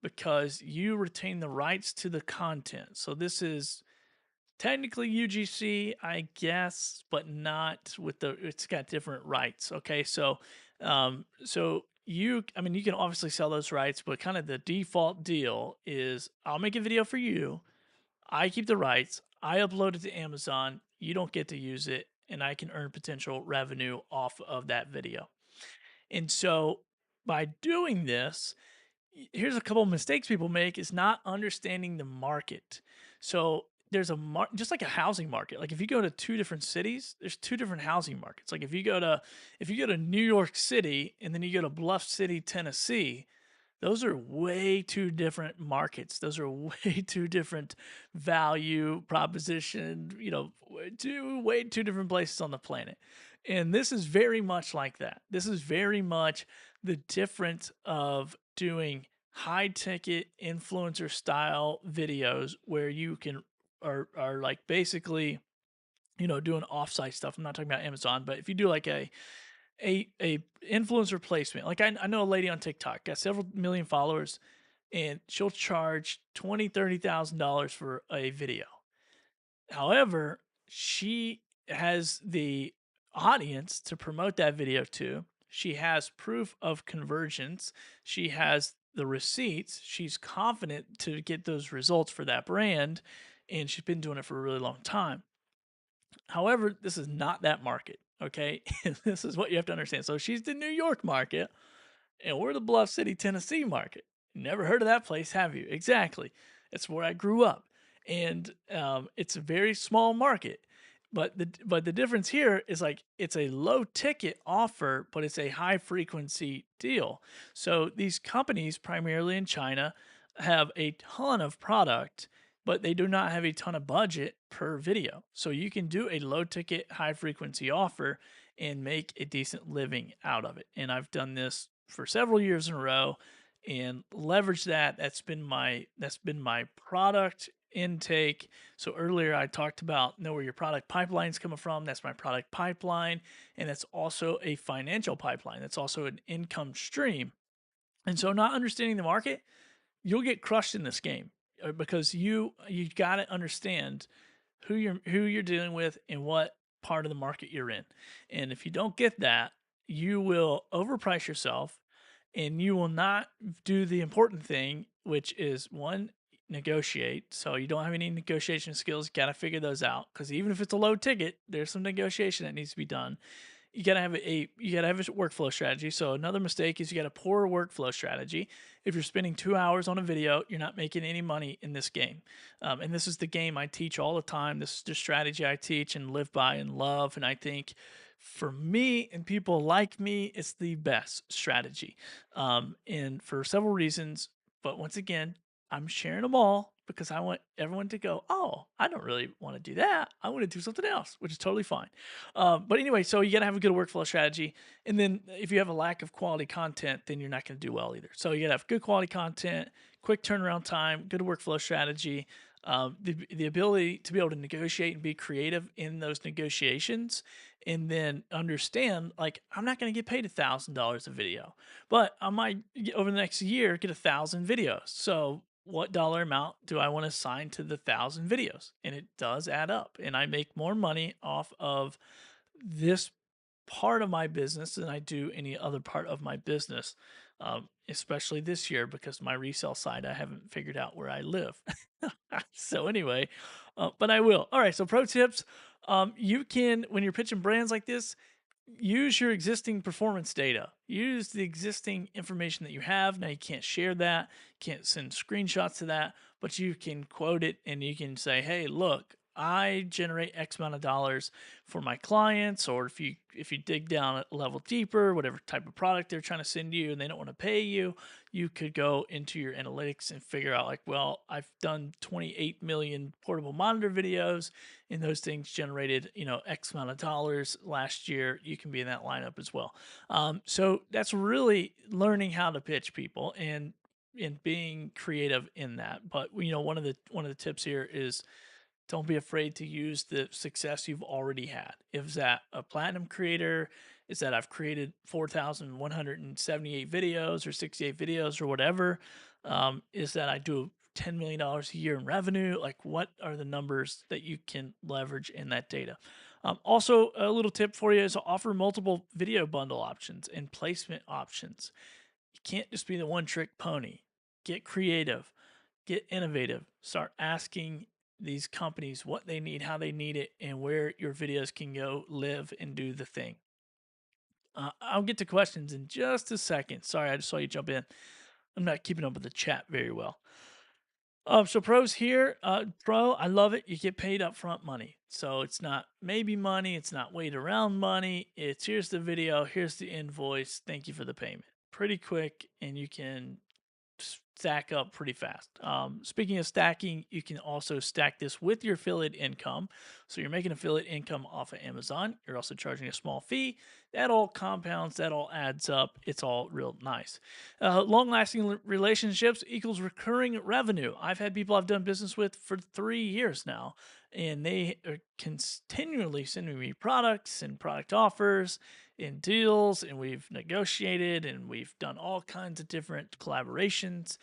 because you retain the rights to the content. So, this is technically UGC, I guess, but not with the. It's got different rights. Okay, so I mean, you can obviously sell those rights, but kind of the default deal is I'll make a video for you. I keep the rights. I upload it to Amazon. You don't get to use it, and I can earn potential revenue off of that video. And so by doing this, here's a couple of mistakes people make is not understanding the market. So there's just like a housing market. Like if you go to two different cities, there's two different housing markets. Like if you go to New York City and then you go to Bluff City, Tennessee, those are way too different markets. Those are way too different value proposition, way too different places on the planet. And this is very much like that. This is very much the difference of doing high ticket influencer style videos where you can are like basically, doing offsite stuff. I'm not talking about Amazon, but if you do like a influencer placement. Like I know a lady on TikTok, got several million followers, and she'll charge $20,000 to $30,000 for a video. However, she has the audience to promote that video to. She has proof of conversions. She has the receipts. She's confident to get those results for that brand, and she's been doing it for a really long time. However, this is not that market. Okay. This is what you have to understand. So she's the New York market, and we're the Bluff City, Tennessee market. Never heard of that place, have you? Exactly. It's where I grew up. And it's a very small market. But the difference here is like it's a low ticket offer, but it's a high frequency deal. So these companies, primarily in China, have a ton of product, but they do not have a ton of budget per video. So you can do a low ticket, high frequency offer and make a decent living out of it. And I've done this for several years in a row and leverage that. That's been my product intake. So earlier I talked about know where your product pipeline's coming from. That's my product pipeline. And that's also a financial pipeline. That's also an income stream. And so not understanding the market, you'll get crushed in this game because you got to understand who you're dealing with and what part of the market you're in. And if you don't get that, you will overprice yourself and you will not do the important thing, which is one, negotiate. So you don't have any negotiation skills, you got to figure those out because even if it's a low ticket, there's some negotiation that needs to be done. You gotta have a workflow strategy. So another mistake is you got a poor workflow strategy. If you're spending 2 hours on a video, you're not making any money in this game. And this is the game I teach all the time. This is the strategy I teach and live by and love. And I think for me and people like me, it's the best strategy. And for several reasons. But once again, I'm sharing them all because I want everyone to go, oh, I don't really want to do that. I want to do something else, which is totally fine. But anyway, so you got to have a good workflow strategy. And then if you have a lack of quality content, then you're not going to do well either. So you got to have good quality content, quick turnaround time, good workflow strategy, the ability to be able to negotiate and be creative in those negotiations. And then understand, like, I'm not going to get paid $1,000 a video, but I might over the next year get 1,000 videos. So what dollar amount do I want to assign to the 1,000 videos? And it does add up. And I make more money off of this part of my business than I do any other part of my business. especially this year because my resale site, I haven't figured out where I live. So anyway, but I will. All right. So pro tips, you can, when you're pitching brands like this, use your existing performance data. Use the existing information that you have. Now you can't share that, can't send screenshots to that, but you can quote it and you can say, "Hey, look, I generate X amount of dollars for my clients." Or if you dig down a level deeper, whatever type of product they're trying to send you and they don't want to pay you, you could go into your analytics and figure out like, well, I've done 28 million portable monitor videos and those things generated, X amount of dollars last year. You can be in that lineup as well. So that's really learning how to pitch people and being creative in that. But one of the tips here is don't be afraid to use the success you've already had. If that a platinum creator, is that I've created 4,178 videos or 68 videos or whatever, is that I do $10 million a year in revenue. Like, what are the numbers that you can leverage in that data? Also, a little tip for you is to offer multiple video bundle options and placement options. You can't just be the one trick pony. Get creative, get innovative, start asking these companies what they need, how they need it, and where your videos can go live and do the thing. I'll get to questions in just a second. Sorry, I just saw you jump in. I'm not keeping up with the chat very well. So pros here, pro, I love it. You get paid upfront money. So it's not maybe money, it's not wait around money. It's here's the video, here's the invoice. Thank you for the payment. Pretty quick, and you can stack up pretty fast. Speaking of stacking, you can also stack this with your affiliate income. So you're making affiliate income off of Amazon. You're also charging a small fee. That all compounds, that all adds up. It's all real nice. Long lasting relationships equals recurring revenue. I've had people I've done business with for 3 years now, and they are continually sending me products and product offers in deals, and we've negotiated and we've done all kinds of different collaborations.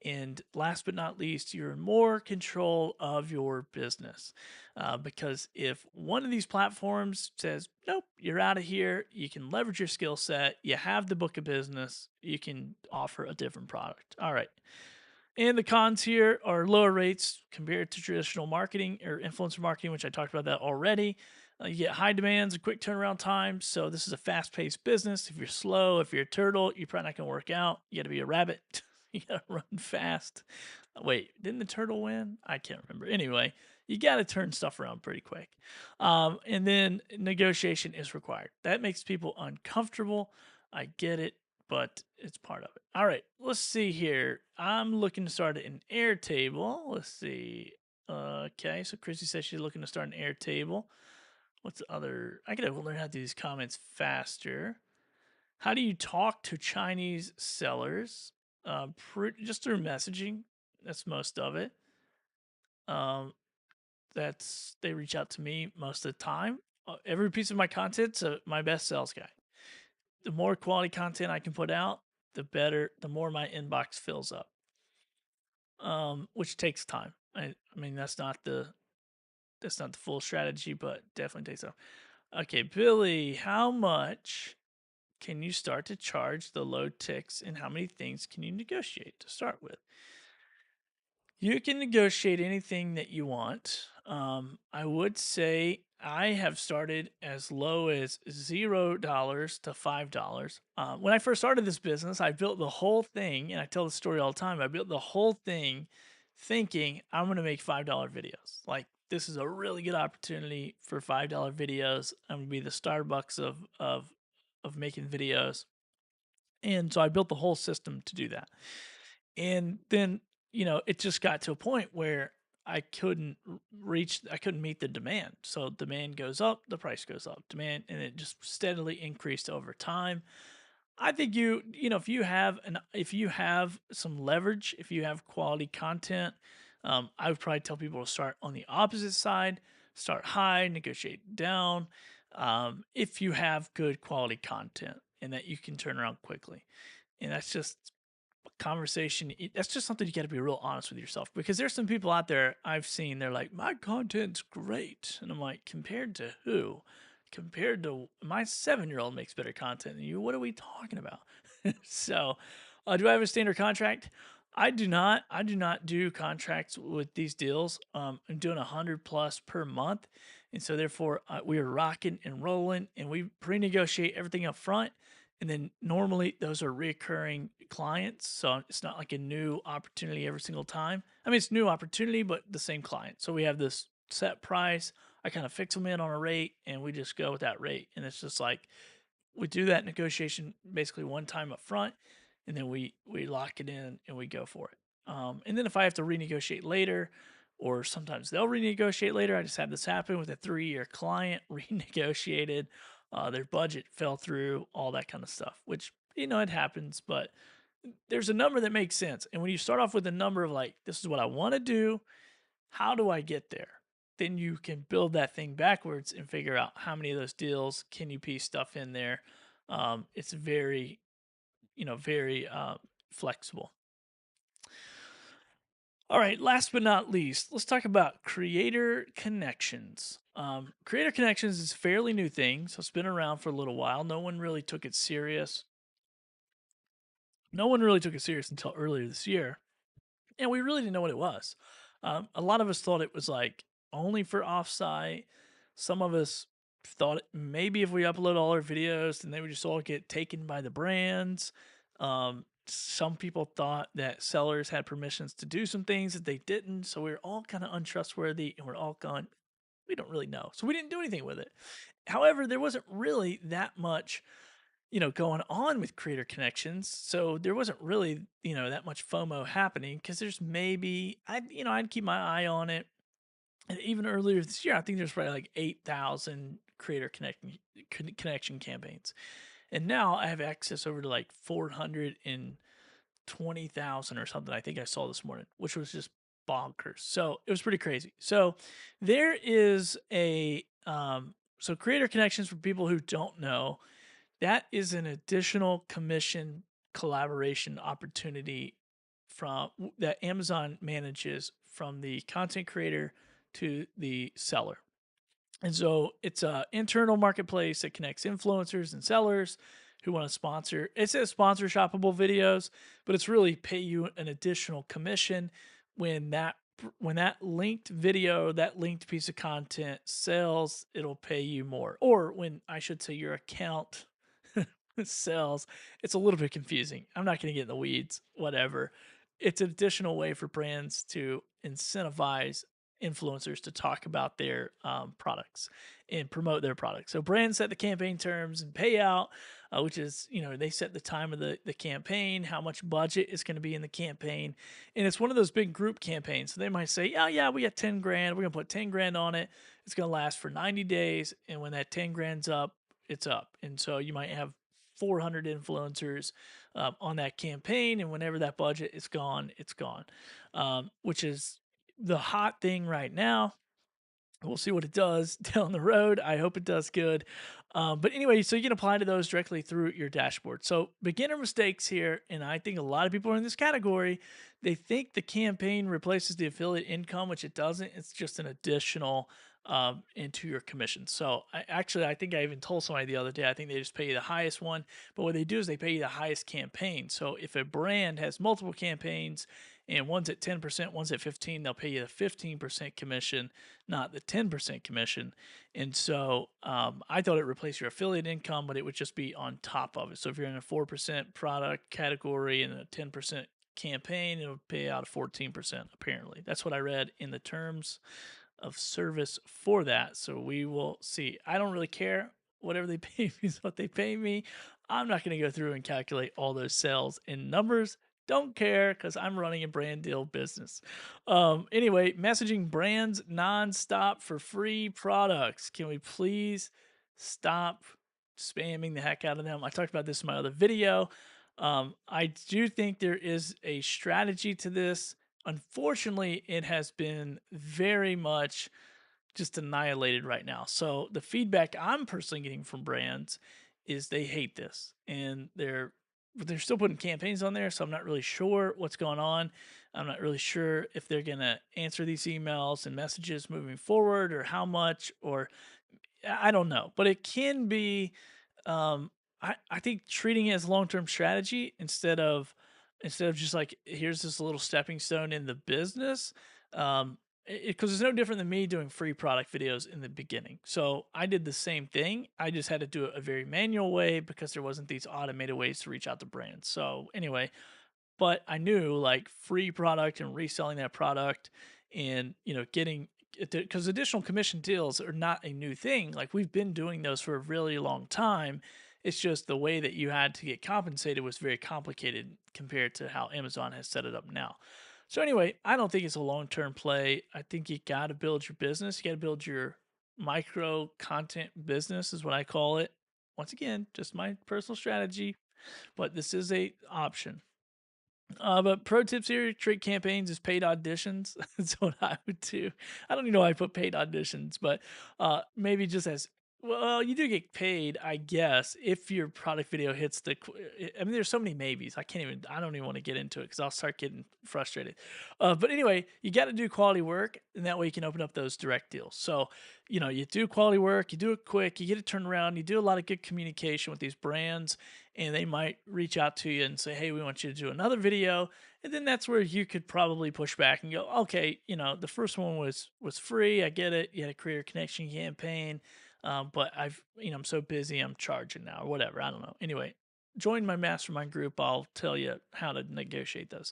And last but not least, you're in more control of your business. Because if one of these platforms says, nope, you're out of here, you can leverage your skill set, you have the book of business, you can offer a different product. All right. And the cons here are lower rates compared to traditional marketing or influencer marketing, which I talked about that already. You get high demands and quick turnaround times. So this is a fast-paced business. If you're slow, if you're a turtle, you're probably not going to work out. You got to be a rabbit. You got to run fast. Wait, didn't the turtle win? I can't remember. Anyway, you got to turn stuff around pretty quick. And then negotiation is required. That makes people uncomfortable. I get it, but it's part of it. All right, let's see here. I'm looking to start an Airtable. Let's see. Okay, so Chrissy says she's looking to start an Airtable. What's the other? I gotta learn how to do these comments faster. How do you talk to Chinese sellers? Just through messaging. That's most of it. That's they reach out to me most of the time. Every piece of my content's my best sales guy. The more quality content I can put out, the better. The more my inbox fills up. Which takes time. I mean that's not the full strategy, but definitely takes time. Okay, Billy, how much can you start to charge the low ticks, and how many things can you negotiate to start with? You can negotiate anything that you want. I would say I have started as low as $0 to $5. When I first started this business, I built the whole thing, and I tell the story all the time. I built the whole thing thinking I'm going to make $5 videos. Like, this is a really good opportunity for $5 videos. I'm going to be the Starbucks of making videos. And so I built the whole system to do that. And then, it just got to a point where I couldn't I couldn't meet the demand. So demand goes up, the price goes up. Demand, and it just steadily increased over time. I think if you have some leverage, if you have quality content, I would probably tell people to start on the opposite side, start high, negotiate down. If you have good quality content and that you can turn around quickly, and that's just conversation. That's just something you got to be real honest with yourself, because there's some people out there I've seen. They're like, my content's great, and I'm like, compared to who? Compared to my 7-year-old makes better content than you. What are we talking about? So, do I have a standard contract? I do not. I do not do contracts with these deals. I'm doing 100 plus per month, and so therefore we are rocking and rolling, and we pre-negotiate everything up front, and then normally those are recurring clients, so it's not like a new opportunity every single time. I mean, it's new opportunity, but the same client. So we have this set price. I kind of fix them in on a rate, and we just go with that rate, and it's just like we do that negotiation basically one time up front, and then we lock it in and we go for it. And then if I have to renegotiate later, or sometimes they'll renegotiate later, I just had this happen with a 3-year client renegotiated. Their budget fell through, all that kind of stuff, which it happens, but there's a number that makes sense. And when you start off with a number of like, this is what I want to do, how do I get there? Then you can build that thing backwards and figure out how many of those deals can you piece stuff in there. It's very, very flexible. All right, last but not least, let's talk about creator connections. Creator connections is a fairly new thing, so it's been around for a little while. No one really took it serious. No one really took it serious until earlier this year, and we really didn't know what it was. A lot of us thought it was like only for offsite. Some of us thought maybe if we upload all our videos, then they would just all get taken by the brands. Some people thought that sellers had permissions to do some things that they didn't. So we were all kind of untrustworthy and we're all going, we don't really know. So we didn't do anything with it. However, there wasn't really that much going on with creator connections. So there wasn't really, that much FOMO happening because there's maybe I'd keep my eye on it. And even earlier this year, I think there's probably like 8,000 creator connection campaigns. And now I have access over to like 420,000 or something. I think I saw this morning, which was just bonkers. So it was pretty crazy. So there is so creator connections, for people who don't know, that is an additional commission collaboration opportunity that Amazon manages from the content creator to the seller. And so it's a internal marketplace that connects influencers and sellers who want to sponsor. It says sponsor shoppable videos, but it's really pay you an additional commission when that linked video, that linked piece of content sells, it'll pay you more. Or when I should say your account sells, it's a little bit confusing. I'm not going to get in the weeds, whatever. It's an additional way for brands to incentivize influencers to talk about their products and promote their products. So brands set the campaign terms and payout, which is, they set the time of the campaign, how much budget is going to be in the campaign. And it's one of those big group campaigns. So they might say, oh yeah, we got 10 grand. We're going to put 10 grand on it. It's going to last for 90 days. And when that 10 grand's up, it's up. And so you might have 400 influencers on that campaign. And whenever that budget is gone, it's gone, which is the hot thing right now. We'll see what it does down the road. I hope it does good. But anyway, so you can apply to those directly through your dashboard. So beginner mistakes here, and I think a lot of people are in this category. They think the campaign replaces the affiliate income, which it doesn't. It's just an additional into your commission. So I think I even told somebody the other day, I think they just pay you the highest one. But what they do is they pay you the highest campaign. So if a brand has multiple campaigns and one's at 10%, one's at 15, they'll pay you the 15% commission, not the 10% commission. And so I thought it replaced your affiliate income, but it would just be on top of it. So if you're in a 4% product category and a 10% campaign, it'll pay out a 14%, apparently. That's what I read in the terms of service for that. So we will see. I don't really care. Whatever they pay me is what they pay me. I'm not going to go through and calculate all those sales in numbers. Don't care because I'm running a brand deal business. Anyway, messaging brands nonstop for free products. Can we please stop spamming the heck out of them? I talked about this in my other video. I do think there is a strategy to this. Unfortunately, it has been very much just annihilated right now. So the feedback I'm personally getting from brands is they hate this, and they're still putting campaigns on there, so I'm not really sure what's going on. I'm not really sure if they're going to answer these emails and messages moving forward, or how much, or I don't know. But it can be, um, I think treating it as long-term strategy instead of just like here's this little stepping stone in the business, because it's no different than me doing free product videos in the beginning. So I did the same thing. I just had to do it a very manual way because there wasn't these automated ways to reach out to brands. So anyway, but I knew like free product and reselling that product and, getting because additional commission deals are not a new thing. Like we've been doing those for a really long time. It's just the way that you had to get compensated was very complicated compared to how Amazon has set it up now. So anyway, I don't think it's a long-term play. I think you got to build your business. You got to build your micro content business is what I call it. Once again, just my personal strategy, but this is a option. But pro tips here, trick campaigns is paid auditions. That's what I would do. I don't even know why I put paid auditions, but maybe just as well, you do get paid, I guess, if your product video hits I mean, there's so many maybes. I don't even want to get into it because I'll start getting frustrated. But anyway, you got to do quality work, and that way you can open up those direct deals. So, you do quality work, you do it quick, you get it turned around, you do a lot of good communication with these brands, and they might reach out to you and say, "Hey, we want you to do another video." And then that's where you could probably push back and go, "Okay, the first one was free. I get it. You had a creator connection campaign, but I'm so busy. I'm charging now, or whatever. I don't know. Anyway, join my mastermind group. I'll tell you how to negotiate those.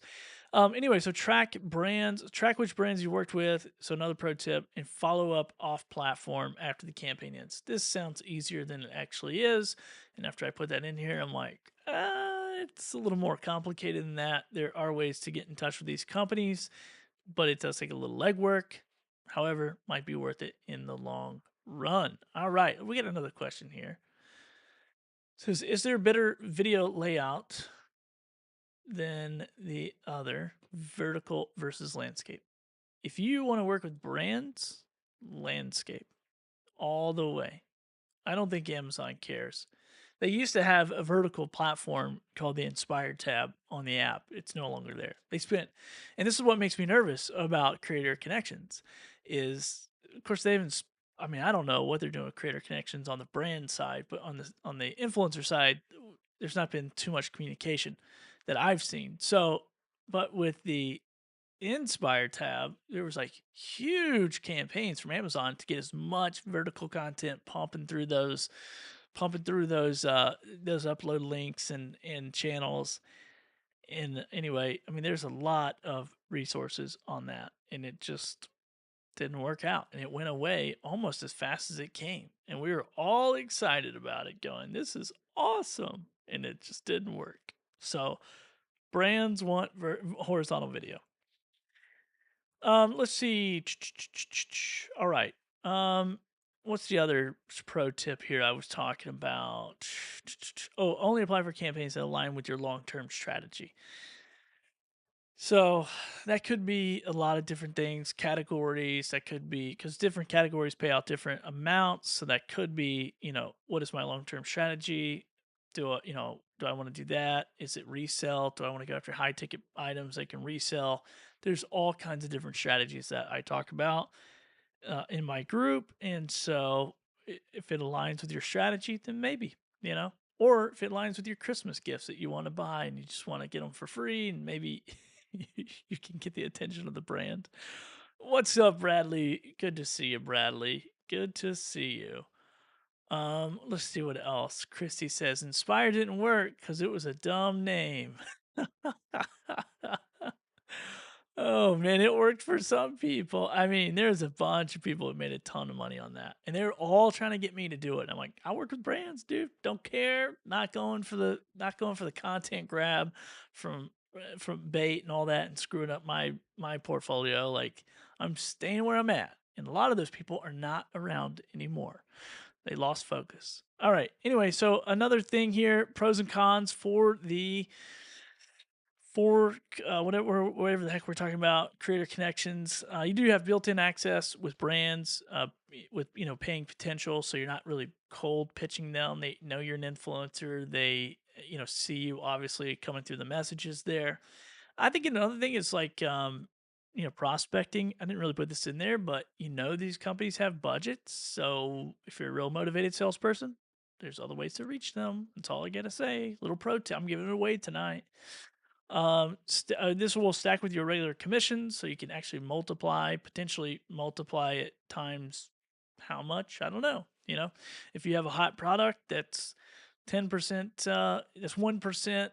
Anyway, so track which brands you worked with. So another pro tip, and follow up off platform after the campaign ends. This sounds easier than it actually is. And after I put that in here, I'm like, it's a little more complicated than that. There are ways to get in touch with these companies, but it does take a little legwork. However, might be worth it in the long run. All right, we got another question here. It says, is there a better video layout than the other, vertical versus landscape? If you want to work with brands, landscape all the way. I don't think Amazon cares. They used to have a vertical platform called the Inspired tab on the app. It's no longer there. And this is what makes me nervous about Creator Connections, is of course they haven't. I mean, I don't know what they're doing with Creator Connections on the brand side, but on the influencer side, there's not been too much communication that I've seen. So, but with the Inspire tab, there was like huge campaigns from Amazon to get as much vertical content pumping through those upload links and channels. And anyway, I mean, there's a lot of resources on that, and it just didn't work out, and it went away almost as fast as it came. And we were all excited about it, going, "This is awesome," and it just didn't work. So brands want horizontal video. Let's see. All right. What's the other pro tip here I was talking about? Oh, only apply for campaigns that align with your long-term strategy. So that could be a lot of different things, categories. That could be because different categories pay out different amounts. So that could be, what is my long-term strategy? Do I want to do that? Is it resell? Do I want to go after high ticket items I can resell? There's all kinds of different strategies that I talk about in my group. And so if it aligns with your strategy, then maybe, or if it aligns with your Christmas gifts that you want to buy and you just want to get them for free, and maybe you can get the attention of the brand. What's up, Bradley? Good to see you, Bradley. Good to see you. Let's see what else. Christy says Inspire didn't work because it was a dumb name. Oh man, it worked for some people. I mean, there's a bunch of people that made a ton of money on that, and they're all trying to get me to do it. And I'm like, I work with brands, dude. Don't care. Not going for the content grab from bait and all that, and screwing up my portfolio. Like, I'm staying where I'm at, and a lot of those people are not around anymore. They lost focus. All right. Anyway, so another thing here: pros and cons for whatever the heck we're talking about, creator connections. You do have built-in access with brands, with paying potential, so you're not really cold pitching them. They know you're an influencer. They see you obviously coming through the messages there. I think another thing is like prospecting. I didn't really put this in there, but these companies have budgets. So if you're a real motivated salesperson, there's other ways to reach them. That's all I gotta say. Little pro tip. I'm giving it away tonight. This will stack with your regular commissions, so you can actually potentially multiply it times how much? I don't know. If you have a hot product that's 10%, that's 1%,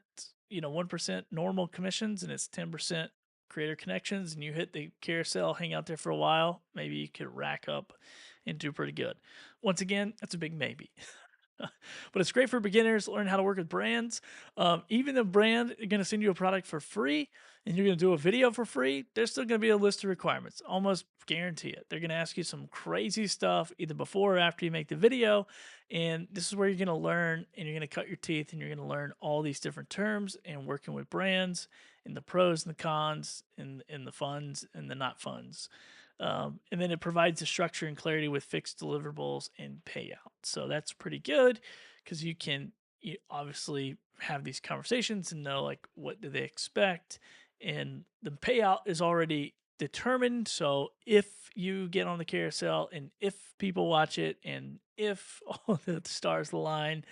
1% normal commissions, and it's 10% creator connections, and you hit the carousel, hang out there for a while, maybe you could rack up and do pretty good. Once again, that's a big maybe. But it's great for beginners, learn how to work with brands. Even the brand is going to send you a product for free and you're going to do a video for free, there's still going to be a list of requirements. Almost guarantee it. They're going to ask you some crazy stuff either before or after you make the video. And this is where you're going to learn and you're going to cut your teeth and you're going to learn all these different terms and working with brands and the pros and the cons and the funds and the not funds. And then it provides the structure and clarity with fixed deliverables and payout. So that's pretty good because you obviously have these conversations and know like what do they expect, and the payout is already determined. So if you get on the carousel and if people watch it and if all the stars align,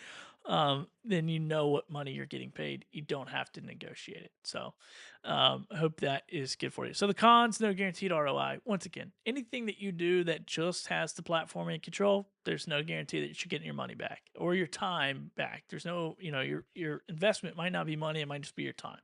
then you know what money you're getting paid. You don't have to negotiate it. So I hope that is good for you. So the cons, no guaranteed ROI. Once again, anything that you do that just has the platform in control, there's no guarantee that you're getting your money back or your time back. There's no, your investment might not be money. It might just be your time.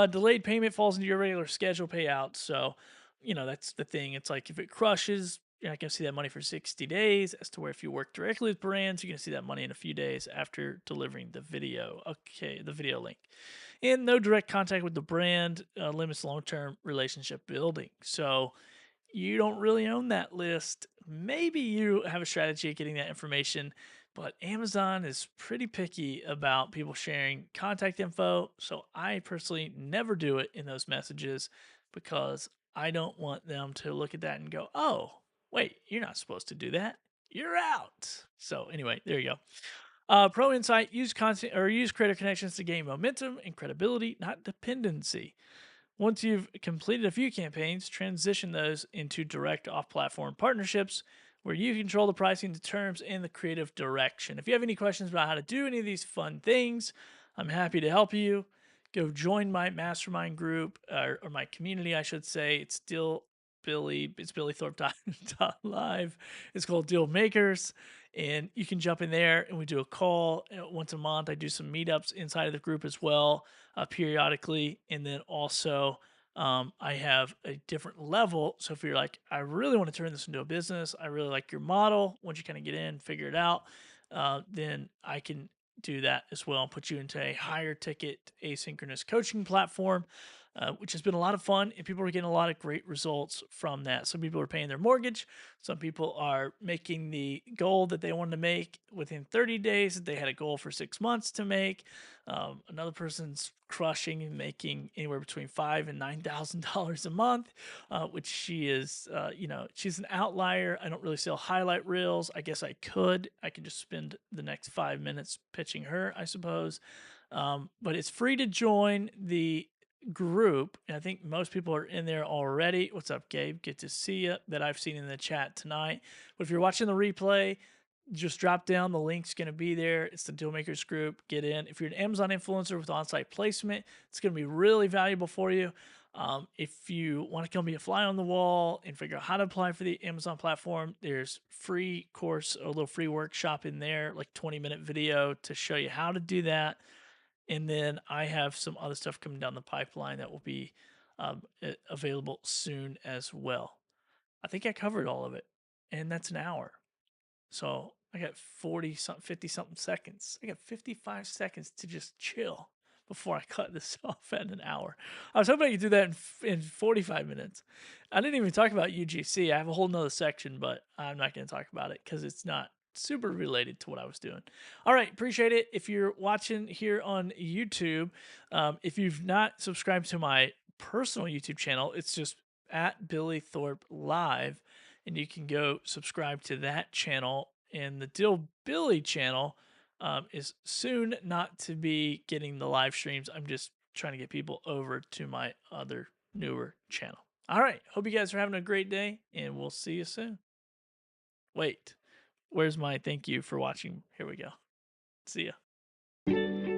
Delayed payment falls into your regular schedule payout. So, that's the thing. It's like if it crushes, you're not going to see that money for 60 days, as to where if you work directly with brands, you're going to see that money in a few days after delivering the video. Okay, the video link. And no direct contact with the brand limits long term relationship building. So, you don't really own that list. Maybe you have a strategy of getting that information, but Amazon is pretty picky about people sharing contact info. So I personally never do it in those messages because I don't want them to look at that and go, oh, wait, you're not supposed to do that. You're out. So anyway, there you go. Pro insight: use content or use creator connections to gain momentum and credibility, not dependency. Once you've completed a few campaigns, transition those into direct off platform partnerships where you control the pricing, the terms, and the creative direction. If you have any questions about how to do any of these fun things, I'm happy to help you. Go join my mastermind group or my community, I should say. It's still it's billythorpe.live. It's called Deal Makers. And you can jump in there and we do a call once a month. I do some meetups inside of the group as well periodically. And then also, I have a different level. So if you're like, I really want to turn this into a business, I really like your model. Once you kind of get in, figure it out, then I can do that as well and put you into a higher ticket asynchronous coaching platform. Which has been a lot of fun, and people are getting a lot of great results from that. Some people are paying their mortgage. Some people are making the goal that they wanted to make within 30 days that they had a goal for 6 months to make. Another person's crushing and making anywhere between $5,000 and $9,000 a month, which she is, she's an outlier. I don't really sell highlight reels. I guess I could. I could just spend the next 5 minutes pitching her, I suppose. But it's free to join the group, and I think most people are in there already. What's up, Gabe? Good to see you. That I've seen in the chat tonight. But if you're watching the replay, just drop down. The link's going to be there. It's the Dealmakers group. Get in. If you're an Amazon influencer with on-site placement, it's going to be really valuable for you. If you want to come be a fly on the wall and figure out how to apply for the Amazon platform, there's free course, a little free workshop in there, like 20-minute video to show you how to do that. And then I have some other stuff coming down the pipeline that will be available soon as well. I think I covered all of it, and that's an hour. So I got 40 something, 50 something seconds. I got 55 seconds to just chill before I cut this off at an hour. I was hoping I could do that in 45 minutes. I didn't even talk about UGC. I have a whole nother section, but I'm not going to talk about it because it's not super related to what I was doing. All right, appreciate it. If you're watching here on YouTube, if you've not subscribed to my personal YouTube channel, it's just at Billy Thorpe Live, and you can go subscribe to that channel. And the Deal Billy channel is soon not to be getting the live streams. I'm just trying to get people over to my other newer channel. All right, hope you guys are having a great day, and we'll see you soon. Wait. Where's my thank you for watching? Here we go. See ya.